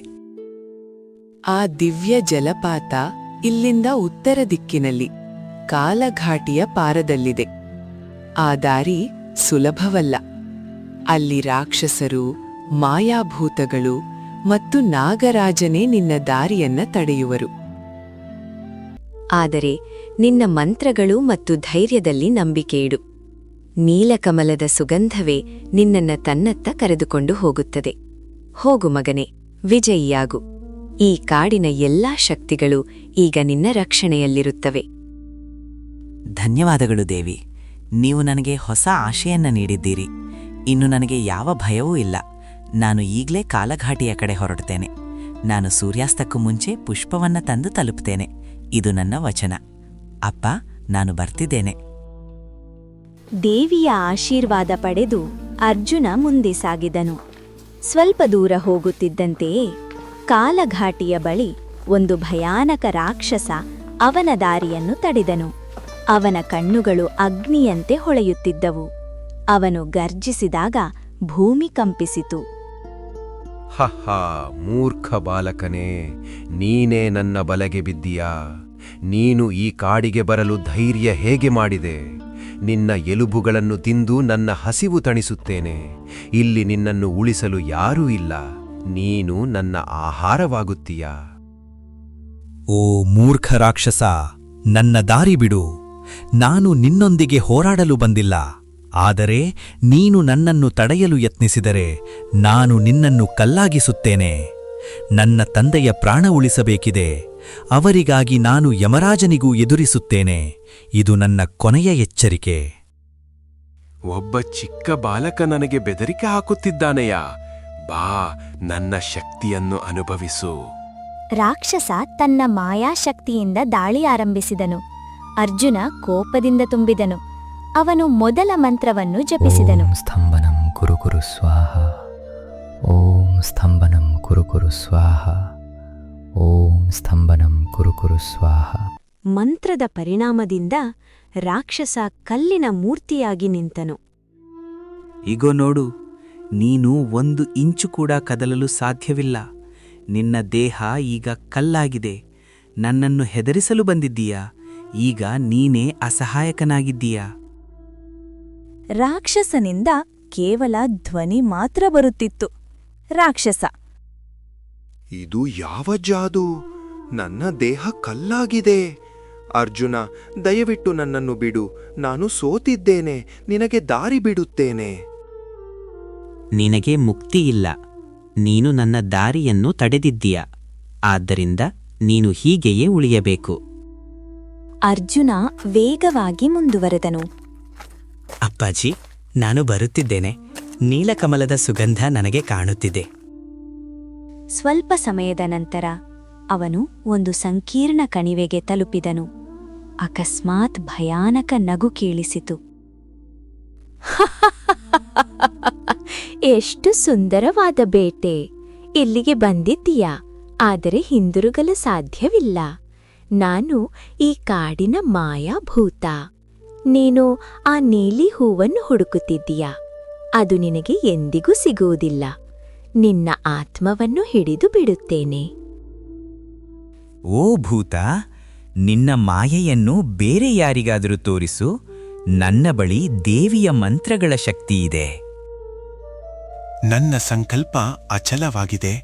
ಆ ದಿವ್ಯ ಜಲಪಾತ ಇಲ್ಲಿಂದ ಉತ್ತರ ದಿಕ್ಕಿನಲ್ಲಿ ಕಾಲಘಾಟಿಯ ಪಾರದಲ್ಲಿದೆ. ಆ ದಾರಿ ಸುಲಭವಲ್ಲ. ಅಲ್ಲಿ ರಾಕ್ಷಸರು, ಮಾಯಾಭೂತಗಳು ಮತ್ತು ನಾಗರಾಜನೇ ನಿನ್ನ ದಾರಿಯನ್ನ ತಡೆಯುವರು. ಆದರೆ ನಿನ್ನ ಮಂತ್ರಗಳು ಮತ್ತು ಧೈರ್ಯದಲ್ಲಿ ನಂಬಿಕೆಯಿಡು. ನೀಲಕಮಲದ ಸುಗಂಧವೇ ನಿನ್ನನ್ನ ತನ್ನತ್ತ ಕರೆದುಕೊಂಡು ಹೋಗುತ್ತದೆ. ಹೋಗು ಮಗನೇ, ವಿಜಯಿಯಾಗು. ಈ ಕಾಡಿನ ಎಲ್ಲಾ ಶಕ್ತಿಗಳು ಈಗ ನಿನ್ನ ರಕ್ಷಣೆಯಲ್ಲಿರುತ್ತವೆ. ಧನ್ಯವಾದಗಳು ದೇವಿ. ನೀವು ನನಗೆ ಹೊಸ ಆಶೆಯನ್ನ ನೀಡಿದ್ದೀರಿ. ಇನ್ನು ನನಗೆ ಯಾವ ಭಯವೂ ಇಲ್ಲ. ನಾನು ಈಗಲೇ ಕಾಲಘಾಟಿಯ ಕಡೆ ಹೊರಡ್ತೇನೆ. ನಾನು ಸೂರ್ಯಾಸ್ತಕ್ಕೂ ಮುಂಚೆ ಪುಷ್ಪವನ್ನ ತಂದು ತಲುಪ್ತೇನೆ. ಇದು ನನ್ನ ವಚನ. ಅಪ್ಪ, ನಾನು ಬರ್ತಿದ್ದೇನೆ. ದೇವಿಯ ಆಶೀರ್ವಾದ ಪಡೆದು ಅರ್ಜುನ ಮುಂದೆ ಸಾಗಿದನು. ಸ್ವಲ್ಪ ದೂರ ಹೋಗುತ್ತಿದ್ದಂತೆಯೇ ಕಾಲಘಾಟಿಯ ಬಳಿ ಒಂದು ಭಯಾನಕ ರಾಕ್ಷಸ ಅವನ ದಾರಿಯನ್ನು ತಡೆದನು. ಅವನ ಕಣ್ಣುಗಳು ಅಗ್ನಿಯಂತೆ ಹೊಳೆಯುತ್ತಿದ್ದವು. ಅವನು ಗರ್ಜಿಸಿದಾಗ ಭೂಮಿ ಕಂಪಿಸಿತು. ಹಹಾ ಮೂರ್ಖ ಬಾಲಕನೇ, ನೀನೇ ನನ್ನ ಬಲೆಗೆ ಬಿದ್ದೀಯಾ? ನೀನು ಈ ಕಾಡಿಗೆ ಬರಲು ಧೈರ್ಯ ಹೇಗೆ ಮಾಡಿದೆ? ನಿನ್ನ ಎಲುಬುಗಳನ್ನು ತಿಂದು ನನ್ನ ಹಸಿವು ತಣಿಸುತ್ತೇನೆ. ಇಲ್ಲಿ ನಿನ್ನನ್ನು ಉಳಿಸಲು ಯಾರೂ ಇಲ್ಲ. ನೀನು ನನ್ನ ಆಹಾರವಾಗುತ್ತೀಯಾ? ಓ ಮೂರ್ಖ ರಾಕ್ಷಸ, ನನ್ನ ದಾರಿ ಬಿಡು. ನಾನು ನಿನ್ನೊಂದಿಗೆ ಹೋರಾಡಲು ಬಂದಿಲ್ಲ. ಆದರೆ ನೀನು ನನ್ನನ್ನು ತಡೆಯಲು ಯತ್ನಿಸಿದರೆ ನಾನು ನಿನ್ನನ್ನು ಕಲ್ಲಾಗಿಸುತ್ತೇನೆ. ನನ್ನ ತಂದೆಯ ಪ್ರಾಣ ಉಳಿಸಬೇಕಿದೆ. ಅವರಿಗಾಗಿ ನಾನು ಯಮರಾಜನಿಗೂ ಎದುರಿಸುತ್ತೇನೆ. ಇದು ನನ್ನ ಕೊನೆಯ ಎಚ್ಚರಿಕೆ. ಒಬ್ಬ ಚಿಕ್ಕ ಬಾಲಕ ನನಗೆ ಬೆದರಿಕೆ ಹಾಕುತ್ತಿದ್ದಾನೆಯ? ಬಾ, ನನ್ನ ಶಕ್ತಿಯನ್ನು ಅನುಭವಿಸು. ರಾಕ್ಷಸ ತನ್ನ ಮಾಯಾಶಕ್ತಿಯಿಂದ ದಾಳಿ ಆರಂಭಿಸಿದನು. ಅರ್ಜುನ ಕೋಪದಿಂದ ತುಂಬಿದನು. ಅವನು ಮೊದಲ ಮಂತ್ರವನ್ನು ಜಪಿಸಿದನು. ಸ್ತಂಭನಂ ಕುರು ಕುರು ಸ್ವಾಹ. ಓಂ ಸ್ತಂಭನಂ ಕುರು ಕುರು ಸ್ವಾಹ. ಓಂ ಸ್ತಂಭನಂ ಕುರು ಕುರು ಸ್ವಾಹ. ಮಂತ್ರದ ಪರಿಣಾಮದಿಂದ ರಾಕ್ಷಸ ಕಲ್ಲಿನ ಮೂರ್ತಿಯಾಗಿ ನಿಂತನು. ಇಗೋ ನೋಡು, ನೀನು 1 ಇಂಚು ಕೂಡ ಕದಲಲು ಸಾಧ್ಯವಿಲ್ಲ. ನಿನ್ನ ದೇಹ ಈಗ ಕಲ್ಲಾಗಿದೆ. ನನ್ನನ್ನು ಹೆದರಿಸಲು ಬಂದಿದ್ದೀಯಾ? ಈಗ ನೀನೇ ಅಸಹಾಯಕನಾಗಿದ್ದೀಯಾ? ರಾಕ್ಷಸನಿಂದ ಕೇವಲ ಧ್ವನಿ ಮಾತ್ರ ಬರುತ್ತಿತ್ತು. ರಾಕ್ಷಸ: ಇದು ಯಾವ ಜಾದು? ನನ್ನ ದೇಹ ಕಲ್ಲಾಗಿದೆ. ಅರ್ಜುನ, ದಯವಿಟ್ಟು ನನ್ನನ್ನು ಬಿಡು. ನಾನು ಸೋತಿದ್ದೇನೆ. ನಿನಗೆ ದಾರಿ ಬಿಡುತ್ತೇನೆ. ನಿನಗೆ ಮುಕ್ತಿಯಿಲ್ಲ. ನೀನು ನನ್ನ ದಾರಿಯನ್ನು ತಡೆದಿದ್ದೀಯ. ಆದ್ದರಿಂದ ನೀನು ಹೀಗೆಯೇ ಉಳಿಯಬೇಕು. ಅರ್ಜುನ ವೇಗವಾಗಿ ಮುಂದುವರೆದನು. ಅಪ್ಪಾಜಿ, ನಾನು ಬರುತ್ತಿದ್ದೇನೆ. ನೀಲಕಮಲದ ಸುಗಂಧ ನನಗೆ ಕಾಣುತ್ತಿದೆ. ಸ್ವಲ್ಪ ಸಮಯದ ನಂತರ ಅವನು ಒಂದು ಸಂಕೀರ್ಣ ಕಣಿವೆಗೆ ತಲುಪಿದನು. ಅಕಸ್ಮಾತ್ ಭಯಾನಕ ನಗು ಕೇಳಿಸಿತು. ಎಷ್ಟು ಸುಂದರವಾದ ಬೇಟೆ! ಇಲ್ಲಿಗೆ ಬಂದಿದ್ದೀಯಾ? ಆದರೆ ಹಿಂದಿರುಗಲು ಸಾಧ್ಯವಿಲ್ಲ. ನಾನು ಈ ಕಾಡಿನ ಮಾಯಾಭೂತ. ನೀನು ಆ ನೀಲಿ ಹೂವನ್ನು ಹುಡುಕುತ್ತಿದ್ದೀಯಾ? ಅದು ನಿನಗೆ ಎಂದಿಗೂ ಸಿಗುವುದಿಲ್ಲ. ನಿನ್ನ ಆತ್ಮವನ್ನು ಹಿಡಿದು ಬಿಡುತ್ತೇನೆ. ಓ ಭೂತ, ನಿನ್ನ ಮಾಯೆಯನ್ನು ಬೇರೆ ಯಾರಿಗಾದರೂ ತೋರಿಸು. ನನ್ನ ಬಳಿ ದೇವಿಯ ಮಂತ್ರಗಳ ಶಕ್ತಿಯಿದೆ. ನನ್ನ ಸಂಕಲ್ಪ ಅಚಲವಾಗಿದೆ.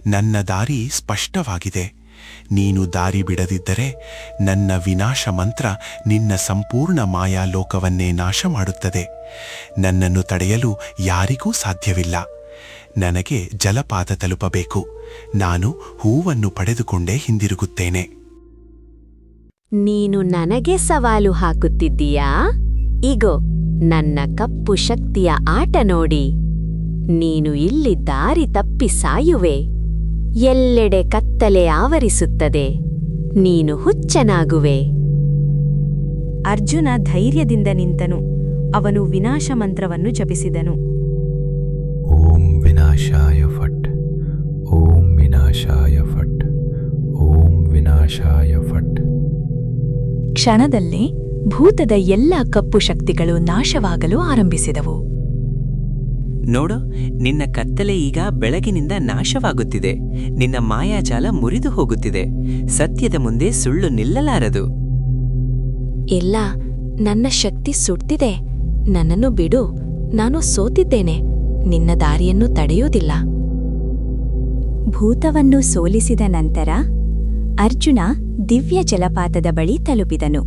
ನನ್ನ ದಾರಿ ಸ್ಪಷ್ಟವಾಗಿದೆ. ನೀನು ದಾರಿ ಬಿಡದಿದ್ದರೆ ನನ್ನ ವಿನಾಶ ಮಂತ್ರ ನಿನ್ನ ಸಂಪೂರ್ಣ ಮಾಯಾಲೋಕವನ್ನೇ ನಾಶ ಮಾಡುತ್ತದೆ. ನನ್ನನ್ನು ತಡೆಯಲು ಯಾರಿಗೂ ಸಾಧ್ಯವಿಲ್ಲ. ನನಗೆ ಜಲಪಾತ ತಲುಪಬೇಕು. ನಾನು ಹೂವನ್ನು ಪಡೆದುಕೊಂಡೇ ಹಿಂದಿರುಗುತ್ತೇನೆ. ನೀನು ನನಗೆ ಸವಾಲು ಹಾಕುತ್ತಿದ್ದೀಯಾ? ಇಗೋ ನನ್ನ ಕಪ್ಪು ಶಕ್ತಿಯ ಆಟ ನೋಡಿ. ನೀನು ಇಲ್ಲಿ ದಾರಿ ತಪ್ಪಿ ಸಾಯುವೆ. ಎಲ್ಲೆಡೆ ಕತ್ತಲೆ ಆವರಿಸುತ್ತದೆ. ನೀನು ಹುಚ್ಚನಾಗುವೆ. ಅರ್ಜುನ ಧೈರ್ಯದಿಂದ ನಿಂತನು. ಅವನು ವಿನಾಶ ಮಂತ್ರವನ್ನು ಜಪಿಸಿದನು. ಓಂ ವಿನಾಶಾಯ ಫಟ್. ಓಂ ವಿನಾಶಾಯ ಫಟ್. ಓಂ ವಿನಾಶಾಯ ಫಟ್. ಕ್ಷಣದಲ್ಲೇ ಭೂತದ ಎಲ್ಲ ಕಪ್ಪು ಶಕ್ತಿಗಳು ನಾಶವಾಗಲು ಆರಂಭಿಸಿದವು. ನೋಡು, ನಿನ್ನ ಕತ್ತಲೆ ಈಗ ಬೆಳಗಿನಿಂದ ನಾಶವಾಗುತ್ತಿದೆ. ನಿನ್ನ ಮಾಯಾಜಾಲ ಮುರಿದು ಹೋಗುತ್ತಿದೆ. ಸತ್ಯದ ಮುಂದೆ ಸುಳ್ಳು ನಿಲ್ಲಲಾರದು. ಎಲ್ಲ ನನ್ನ ಶಕ್ತಿ ಸುಟ್ಟಿದೆ. ನನ್ನನ್ನು ಬಿಡು. ನಾನು ಸೋತಿದ್ದೇನೆ. ನಿನ್ನ ದಾರಿಯನ್ನು ತಡೆಯುವುದಿಲ್ಲ. ಭೂತವನ್ನು ಸೋಲಿಸಿದ ನಂತರ ಅರ್ಜುನ ದಿವ್ಯ ಜಲಪಾತದ ಬಳಿ ತಲುಪಿದನು.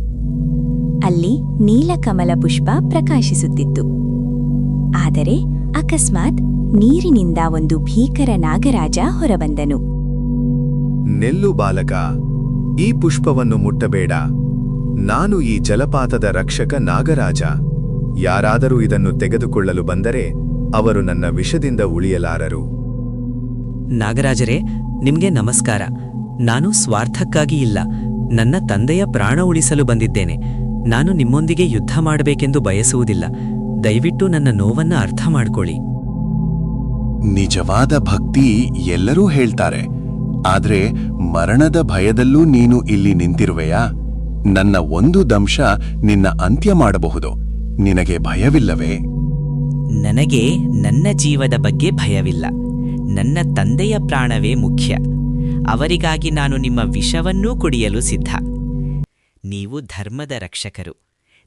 ಅಲ್ಲಿ ನೀಲಕಮಲ ಪುಷ್ಪ ಪ್ರಕಾಶಿಸುತ್ತಿತ್ತು. ಆದರೆ ಅಕಸ್ಮಾತ್ ನೀರಿನಿಂದ ಒಂದು ಭೀಕರ ನಾಗರಾಜ ಹೊರಬಂದನು. ನೆಲ್ಲು ಬಾಲಕ, ಈ ಪುಷ್ಪವನ್ನು ಮುಟ್ಟಬೇಡ. ನಾನು ಈ ಜಲಪಾತದ ರಕ್ಷಕ ನಾಗರಾಜ. ಯಾರಾದರೂ ಇದನ್ನು ತೆಗೆದುಕೊಳ್ಳಲು ಬಂದರೆ ಅವರು ನನ್ನ ವಿಷದಿಂದ ಉಳಿಯಲಾರರು. ನಾಗರಾಜರೇ, ನಿಮ್ಗೆ ನಮಸ್ಕಾರ. ನಾನು ಸ್ವಾರ್ಥಕ್ಕಾಗಿ ಇಲ್ಲ, ನನ್ನ ತಂದೆಯ ಪ್ರಾಣ ಉಳಿಸಲು ಬಂದಿದ್ದೇನೆ. ನಾನು ನಿಮ್ಮೊಂದಿಗೆ ಯುದ್ಧ ಮಾಡಬೇಕೆಂದು ಬಯಸುವುದಿಲ್ಲ. ದಯವಿಟ್ಟು ನನ್ನ ನೋವನ್ನ ಅರ್ಥ ಮಾಡ್ಕೊಳ್ಳಿ. ನಿಜವಾದ ಭಕ್ತಿ ಎಲ್ಲರೂ ಹೇಳ್ತಾರೆ. ಆದ್ರೆ ಮರಣದ ಭಯದಲ್ಲೂ ನೀನು ಇಲ್ಲಿ ನಿಂತಿರುವೆಯಾ? ನನ್ನ ಒಂದು ದಂಶ ನಿನ್ನ ಅಂತ್ಯ ಮಾಡಬಹುದು. ನಿನಗೆ ಭಯವಿಲ್ಲವೇ? ನನಗೆ ನನ್ನ ಜೀವದ ಬಗ್ಗೆ ಭಯವಿಲ್ಲ. ನನ್ನ ತಂದೆಯ ಪ್ರಾಣವೇ ಮುಖ್ಯ. ಅವರಿಗಾಗಿ ನಾನು ನಿಮ್ಮ ವಿಷವನ್ನೂ ಕುಡಿಯಲು ಸಿದ್ಧ. ನೀವು ಧರ್ಮದ ರಕ್ಷಕರು.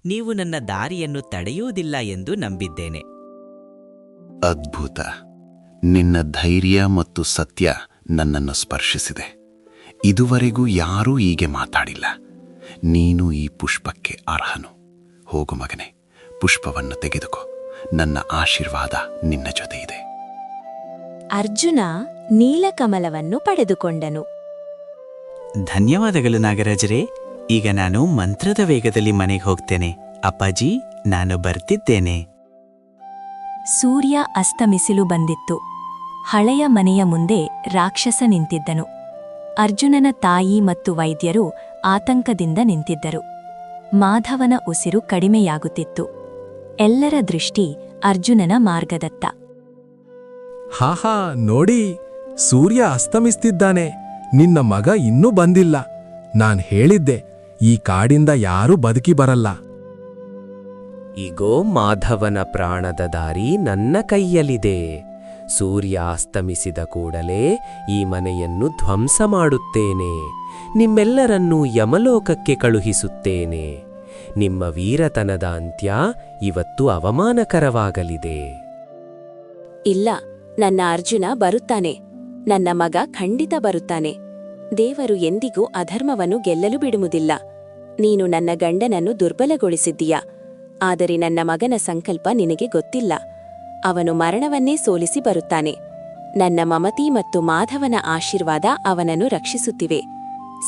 ನೀವು ನನ್ನ ದಾರಿಯನ್ನು ತಡೆಯುವುದಿಲ್ಲ ಎಂದು ನಂಬಿದ್ದೇನೆ. ಅದ್ಭುತ. ನಿನ್ನ ಧೈರ್ಯ ಮತ್ತು ಸತ್ಯ ನನ್ನನ್ನು ಸ್ಪರ್ಶಿಸಿದೆ. ಇದುವರೆಗೂ ಯಾರೂ ಹೀಗೆ ಮಾತಾಡಿಲ್ಲ. ನೀನು ಈ ಪುಷ್ಪಕ್ಕೆ ಅರ್ಹನು. ಹೋಗು ಮಗನೇ, ಪುಷ್ಪವನ್ನು ತೆಗೆದುಕೋ. ನನ್ನ ಆಶೀರ್ವಾದ ನಿನ್ನ ಜೊತೆ ಇದೆ. ಅರ್ಜುನ ನೀಲಕಮಲವನ್ನು ಪಡೆದುಕೊಂಡನು. ಧನ್ಯವಾದಗಳು ನಾಗರಾಜರೇ. ಈಗ ನಾನು ಮಂತ್ರದ ವೇಗದಲ್ಲಿ ಮನೆಗೆ ಹೋಗ್ತೇನೆ. ಅಪ್ಪಾಜಿ, ನಾನು ಬರ್ತಿದ್ದೇನೆ. ಸೂರ್ಯ ಅಸ್ತಮಿಸಿಲು ಬಂದಿತ್ತು. ಹಳೆಯ ಮನೆಯ ಮುಂದೆ ರಾಕ್ಷಸ ನಿಂತಿದ್ದನು. ಅರ್ಜುನನ ತಾಯಿ ಮತ್ತು ವೈದ್ಯರು ಆತಂಕದಿಂದ ನಿಂತಿದ್ದರು. ಮಾಧವನ ಉಸಿರು ಕಡಿಮೆಯಾಗುತ್ತಿತ್ತು. ಎಲ್ಲರ ದೃಷ್ಟಿ ಅರ್ಜುನನ ಮಾರ್ಗದತ್ತ. ಹಾಹಾ, ನೋಡಿ, ಸೂರ್ಯ ಅಸ್ತಮಿಸ್ತಿದ್ದಾನೆ. ನಿನ್ನ ಮಗ ಇನ್ನೂ ಬಂದಿಲ್ಲ. ನಾನ್ ಹೇಳಿದ್ದೆ, ಈ ಕಾಡಿಂದ ಯಾರೂ ಬದುಕಿ ಬರಲ್ಲ. ಈಗೋ ಮಾಧವನ ಪ್ರಾಣದ ದಾರಿ ನನ್ನ ಕೈಯಲ್ಲಿದೆ. ಸೂರ್ಯ ಅಸ್ತಮಿಸಿದ ಕೂಡಲೇ ಈ ಮನೆಯನ್ನು ಧ್ವಂಸ ಮಾಡುತ್ತೇನೆ. ನಿಮ್ಮೆಲ್ಲರನ್ನೂ ಯಮಲೋಕಕ್ಕೆ ಕಳುಹಿಸುತ್ತೇನೆ. ನಿಮ್ಮ ವೀರತನದ ಅಂತ್ಯ ಇವತ್ತು ಅವಮಾನಕರವಾಗಲಿದೆ. ಇಲ್ಲ, ನನ್ನ ಅರ್ಜುನ ಬರುತ್ತಾನೆ. ನನ್ನ ಮಗ ಖಂಡಿತ ಬರುತ್ತಾನೆ. ದೇವರು ಎಂದಿಗೂ ಅಧರ್ಮವನ್ನು ಗೆಲ್ಲಲು ಬಿಡುವುದಿಲ್ಲ. ನೀನು ನನ್ನ ಗಂಡನನ್ನು ದುರ್ಬಲಗೊಳಿಸಿದ್ದೀಯ. ಆದರೆ ನನ್ನ ಮಗನ ಸಂಕಲ್ಪ ನಿನಗೆ ಗೊತ್ತಿಲ್ಲ. ಅವನು ಮರಣವನ್ನೇ ಸೋಲಿಸಿ ಬರುತ್ತಾನೆ. ನನ್ನ ಮಮತಿ ಮತ್ತು ಮಾಧವನ ಆಶೀರ್ವಾದ ಅವನನ್ನು ರಕ್ಷಿಸುತ್ತಿವೆ.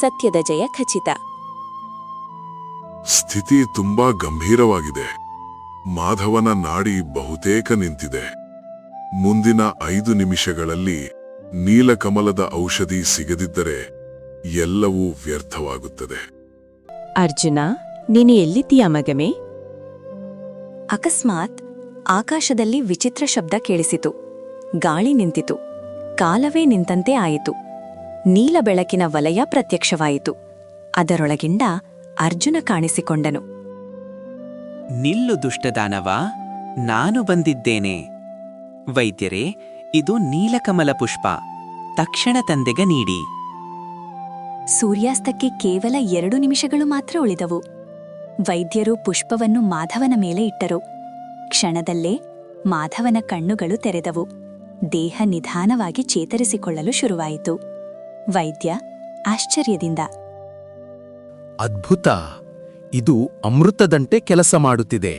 ಸತ್ಯದ ಜಯ ಖಚಿತ. ಸ್ಥಿತಿ ತುಂಬಾ ಗಂಭೀರವಾಗಿದೆ. ಮಾಧವನ ನಾಡಿ ಬಹುತೇಕ ನಿಂತಿದೆ. ಮುಂದಿನ 5 ನಿಮಿಷಗಳಲ್ಲಿ ನೀಲಕಮಲದ ಔಷಧಿ ಸಿಗದಿದ್ದರೆ ಎಲ್ಲವೂ ವ್ಯರ್ಥವಾಗುತ್ತದೆ. ಅರ್ಜುನ, ನೀನು ಎಲ್ಲಿದ್ದೀಯ ಮಗಮೇ? ಅಕಸ್ಮಾತ್ ಆಕಾಶದಲ್ಲಿ ವಿಚಿತ್ರ ಶಬ್ದ ಕೇಳಿಸಿತು. ಗಾಳಿ ನಿಂತಿತು. ಕಾಲವೇ ನಿಂತಂತೆ ಆಯಿತು. ನೀಲ ಬೆಳಕಿನ ವಲಯ ಪ್ರತ್ಯಕ್ಷವಾಯಿತು. ಅದರೊಳಗಿಂದ ಅರ್ಜುನ ಕಾಣಿಸಿಕೊಂಡನು. ನಿಲ್ಲು ದುಷ್ಟದಾನವ, ನಾನು ಬಂದಿದ್ದೇನೆ. ವೈದ್ಯರೇ, ಇದು ನೀಲಕಮಲ ಪುಷ್ಪ. ತಕ್ಷಣ ತಂದೆಗೆ ನೀಡಿ. ಸೂರ್ಯಾಸ್ತಕ್ಕೆ ಕೇವಲ 2 ನಿಮಿಷಗಳು ಮಾತ್ರ ಉಳಿದವು. ವೈದ್ಯರು ಪುಷ್ಪವನ್ನು ಮಾಧವನ ಮೇಲೆ ಇಟ್ಟರು. ಕ್ಷಣದಲ್ಲೇ ಮಾಧವನ ಕಣ್ಣುಗಳು ತೆರೆದವು. ದೇಹ ನಿಧಾನವಾಗಿ ಚೇತರಿಸಿಕೊಳ್ಳಲು ಶುರುವಾಯಿತು. ವೈದ್ಯ ಆಶ್ಚರ್ಯದಿಂದ, ಅದ್ಭುತ! ಇದು ಅಮೃತದಂತೆ ಕೆಲಸ ಮಾಡುತ್ತಿದೆ.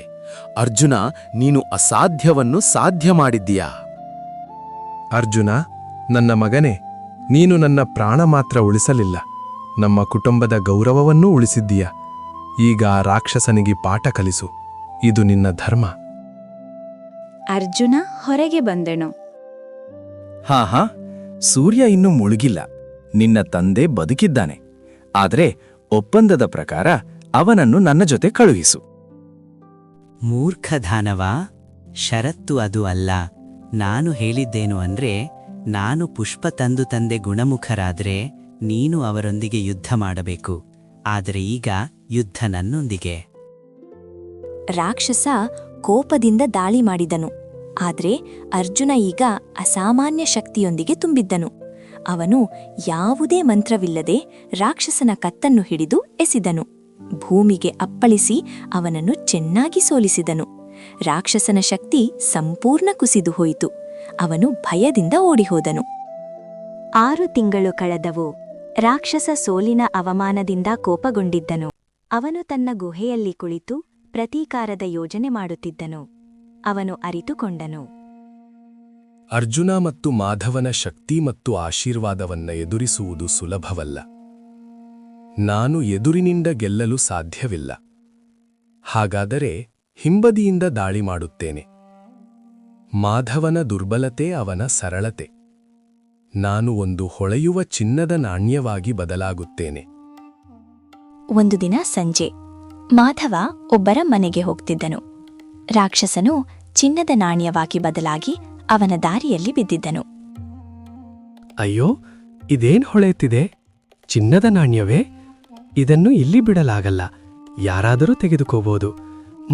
ಅರ್ಜುನ, ನೀನು ಅಸಾಧ್ಯವನ್ನು ಸಾಧ್ಯ ಮಾಡಿದ್ದೀಯಾ. ಅರ್ಜುನ, ನನ್ನ ಮಗನೇ, ನೀನು ನನ್ನ ಪ್ರಾಣ ಮಾತ್ರ ಉಳಿಸಲಿಲ್ಲ, ನಮ್ಮ ಕುಟುಂಬದ ಗೌರವವನ್ನೂ ಉಳಿಸಿದ್ದೀಯ. ಈಗ ರಾಕ್ಷಸನಿಗೆ ಪಾಠ ಕಲಿಸು. ಇದು ನಿನ್ನ ಧರ್ಮ. ಅರ್ಜುನ ಹೊರಗೆ ಬಂದನು. ಹಾ, ಸೂರ್ಯ ಇನ್ನೂ ಮುಳುಗಿಲ್ಲ. ನಿನ್ನ ತಂದೆ ಬದುಕಿದ್ದಾನೆ. ಆದರೆ ಒಪ್ಪಂದದ ಪ್ರಕಾರ ಅವನನ್ನು ನನ್ನ ಜೊತೆ ಕಳುಹಿಸು. ಮೂರ್ಖ ದಾನವ, ಷರತ್ತು ಅದು ಅಲ್ಲ. ನಾನು ಹೇಳಿದ್ದೇನು ಅಂದ್ರೆ, ನಾನು ಪುಷ್ಪ ತಂದೆ ಗುಣಮುಖರಾದ್ರೆ ನೀನು ಅವರೊಂದಿಗೆ ಯುದ್ಧ ಮಾಡಬೇಕು. ಆದರೆ ಈಗ ಯುದ್ಧ ನನ್ನೊಂದಿಗೆ. ರಾಕ್ಷಸ ಕೋಪದಿಂದ ದಾಳಿ ಮಾಡಿದನು. ಆದ್ರೆ ಅರ್ಜುನ ಈಗ ಅಸಾಮಾನ್ಯ ಶಕ್ತಿಯೊಂದಿಗೆ ತುಂಬಿದ್ದನು. ಅವನು ಯಾವುದೇ ಮಂತ್ರವಿಲ್ಲದೆ ರಾಕ್ಷಸನ ಕತ್ತನ್ನು ಹಿಡಿದು ಎಸೆದನು. ಭೂಮಿಗೆ ಅಪ್ಪಳಿಸಿ ಅವನನ್ನು ಚೆನ್ನಾಗಿ ಸೋಲಿಸಿದನು. ರಾಕ್ಷಸನ ಶಕ್ತಿ ಸಂಪೂರ್ಣ ಕುಸಿದು ಹೋಯಿತು. ಅವನು ಭಯದಿಂದ ಓಡಿಹೋದನು. 6 ತಿಂಗಳು ಕಳೆದವು. ರಾಕ್ಷಸ ಸೋಲಿನ ಅವಮಾನದಿಂದ ಕೋಪಗೊಂಡಿದ್ದನು. ಅವನು ತನ್ನ ಗುಹೆಯಲ್ಲಿ ಕುಳಿತು ಪ್ರತೀಕಾರದ ಯೋಜನೆ ಮಾಡುತ್ತಿದ್ದನು. ಅವನು ಅರಿತುಕೊಂಡನು, ಅರ್ಜುನ ಮತ್ತು ಮಾಧವನ ಶಕ್ತಿ ಮತ್ತು ಆಶೀರ್ವಾದವನ್ನ ಎದುರಿಸುವುದು ಸುಲಭವಲ್ಲ. ನಾನು ಎದುರಿನಿಂದ ಗೆಲ್ಲಲು ಸಾಧ್ಯವಿಲ್ಲ. ಹಾಗಾದರೆ ಹಿಂಬದಿಯಿಂದ ದಾಳಿ ಮಾಡುತ್ತೇನೆ. ಮಾಧವನ ದುರ್ಬಲತೆ ಅವನ ಸರಳತೆ. ನಾನು ಒಂದು ಹೊಳೆಯುವ ಚಿನ್ನದ ನಾಣ್ಯವಾಗಿ ಬದಲಾಗುತ್ತೇನೆ. ಒಂದು ದಿನ ಸಂಜೆ ಮಾಧವ ಒಬ್ಬರ ಮನೆಗೆ ಹೋಗ್ತಿದ್ದನು. ರಾಕ್ಷಸನು ಚಿನ್ನದ ನಾಣ್ಯವಾಗಿ ಬದಲಾಗಿ ಅವನ ದಾರಿಯಲ್ಲಿ ಬಿದ್ದಿದ್ದನು. ಅಯ್ಯೋ, ಇದೇನ್ ಹೊಳೆಯುತ್ತಿದೆ? ಚಿನ್ನದ ನಾಣ್ಯವೇ? ಇದನ್ನು ಇಲ್ಲಿ ಬಿಡಲಾಗಲ್ಲ. ಯಾರಾದರೂ ತೆಗೆದುಕೋಬಹುದು.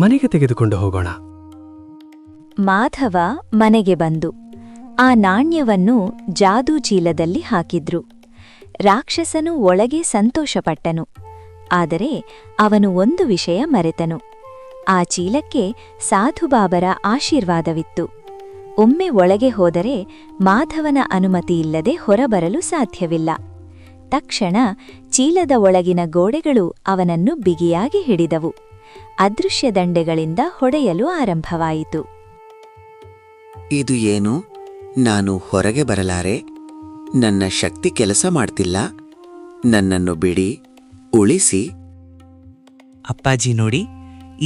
ಮನೆಗೆ ತೆಗೆದುಕೊಂಡು ಹೋಗೋಣ. ಮಾಧವ ಮನೆಗೆ ಬಂದು ಆ ನಾಣ್ಯವನ್ನು ಜಾದೂ ಚೀಲದಲ್ಲಿ ಹಾಕಿದ್ರು. ರಾಕ್ಷಸನು ಒಳಗೆ ಸಂತೋಷಪಟ್ಟನು. ಆದರೆ ಅವನು ಒಂದು ವಿಷಯ ಮರೆತನು. ಆ ಚೀಲಕ್ಕೆ ಸಾಧುಬಾಬರ ಆಶೀರ್ವಾದವಿತ್ತು. ಒಮ್ಮೆ ಒಳಗೆ ಹೋದರೆ ಮಾಧವನ ಅನುಮತಿಯಿಲ್ಲದೆ ಹೊರಬರಲು ಸಾಧ್ಯವಿಲ್ಲ. ತಕ್ಷಣ ಚೀಲದ ಒಳಗಿನ ಗೋಡೆಗಳು ಅವನನ್ನು ಬಿಗಿಯಾಗಿ ಹಿಡಿದವು. ಅದೃಶ್ಯ ದಂಡೆಗಳಿಂದ ಹೊಡೆಯಲು ಆರಂಭವಾಯಿತು. ಇದು ಏನು? ನಾನು ಹೊರಗೆ ಬರಲಾರೆ. ನನ್ನ ಶಕ್ತಿ ಕೆಲಸ ಮಾಡ್ತಿಲ್ಲ. ನನ್ನನ್ನು ಬಿಡಿ, ಉಳಿಸಿ. ಅಪ್ಪಾಜಿ ನೋಡಿ,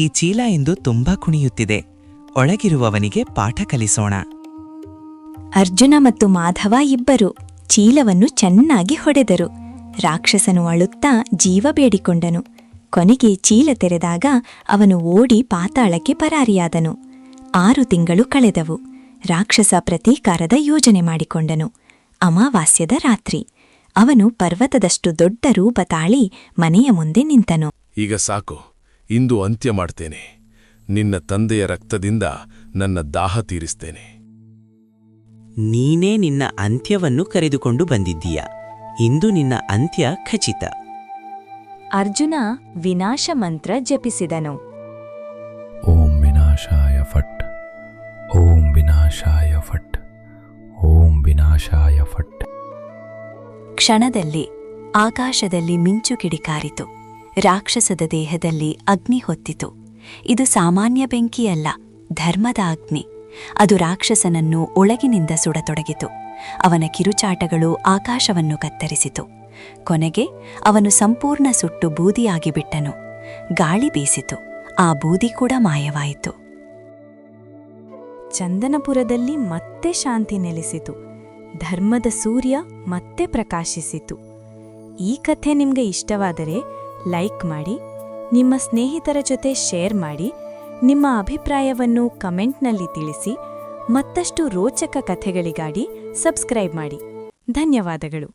ಈ ಚೀಲ ಎಂದು ತುಂಬಾ ಕುಣಿಯುತ್ತಿದೆ. ಒಳಗಿರುವವನಿಗೆ ಪಾಠ ಕಲಿಸೋಣ. ಅರ್ಜುನ ಮತ್ತು ಮಾಧವ ಇಬ್ಬರು ಚೀಲವನ್ನು ಚೆನ್ನಾಗಿ ಹೊಡೆದರು. ರಾಕ್ಷಸನು ಅಳುತ್ತಾ ಜೀವ ಬೇಡಿಕೊಂಡನು. ಕೊನೆಗೆ ಚೀಲ ತೆರೆದಾಗ ಅವನು ಓಡಿ ಪಾತಾಳಕ್ಕೆ ಪರಾರಿಯಾದನು. 6 ತಿಂಗಳು ಕಳೆದವು. ರಾಕ್ಷಸ ಪ್ರತೀಕಾರದ ಯೋಜನೆ ಮಾಡಿಕೊಂಡನು. ಅಮಾವಾಸ್ಯದ ರಾತ್ರಿ ಅವನು ಪರ್ವತದಷ್ಟು ದೊಡ್ಡ ರೂಪ ತಾಳಿ ಮನೆಯ ಮುಂದೆ ನಿಂತನು. ಈಗ ಸಾಕು, ಇಂದು ಅಂತ್ಯ ಮಾಡ್ತೇನೆ. ನಿನ್ನ ತಂದೆಯ ರಕ್ತದಿಂದ ನನ್ನ ದಾಹ ತೀರಿಸ್ತೇನೆ. ನೀನೇ ನಿನ್ನ ಅಂತ್ಯವನ್ನು ಕರೆದುಕೊಂಡು ಬಂದಿದ್ದೀಯ. ಇಂದು ನಿನ್ನ ಅಂತ್ಯ ಖಚಿತ. ಅರ್ಜುನ ವಿನಾಶ ಮಂತ್ರ ಜಪಿಸಿದನು. ಓಂ ವಿನಾಶಾಯ ಫಟ್, ಓಂ ವಿನಾಶಾಯ ಫಟ್, ಓಂ ವಿನಾಶಾಯ ಫಟ್. ಕ್ಷಣದಲ್ಲಿ ಆಕಾಶದಲ್ಲಿ ಮಿಂಚು ಕಿಡಿಕಾರಿತು. ರಾಕ್ಷಸದ ದೇಹದಲ್ಲಿ ಅಗ್ನಿ ಹೊತ್ತಿತು. ಇದು ಸಾಮಾನ್ಯ ಬೆಂಕಿಯಲ್ಲ, ಧರ್ಮದ ಅಗ್ನಿ. ಅದು ರಾಕ್ಷಸನನ್ನು ಒಳಗಿನಿಂದ ಸುಡತೊಡಗಿತು. ಅವನ ಕಿರುಚಾಟಗಳು ಆಕಾಶವನ್ನು ಕತ್ತರಿಸಿತು. ಕೊನೆಗೆ ಅವನು ಸಂಪೂರ್ಣ ಸುಟ್ಟು ಬೂದಿಯಾಗಿ ಬಿಟ್ಟನು. ಗಾಳಿ ಬೀಸಿತು. ಆ ಬೂದಿ ಕೂಡ ಮಾಯವಾಯಿತು. ಚಂದನಪುರದಲ್ಲಿ ಮತ್ತೆ ಶಾಂತಿ ನೆಲೆಸಿತು. ಧರ್ಮದ ಸೂರ್ಯ ಮತ್ತೆ ಪ್ರಕಾಶಿಸಿತು. ಈ ಕಥೆ ನಿಮಗೆ ಇಷ್ಟವಾದರೆ ಲೈಕ್ ಮಾಡಿ, ನಿಮ್ಮ ಸ್ನೇಹಿತರ ಜೊತೆ ಶೇರ್ ಮಾಡಿ, ನಿಮ್ಮ ಅಭಿಪ್ರಾಯವನ್ನು ಕಮೆಂಟ್ನಲ್ಲಿ ತಿಳಿಸಿ. ಮತ್ತಷ್ಟು ರೋಚಕ ಕಥೆಗಳಿಗಾಗಿ ಸಬ್ಸ್ಕ್ರೈಬ್ ಮಾಡಿ. ಧನ್ಯವಾದಗಳು.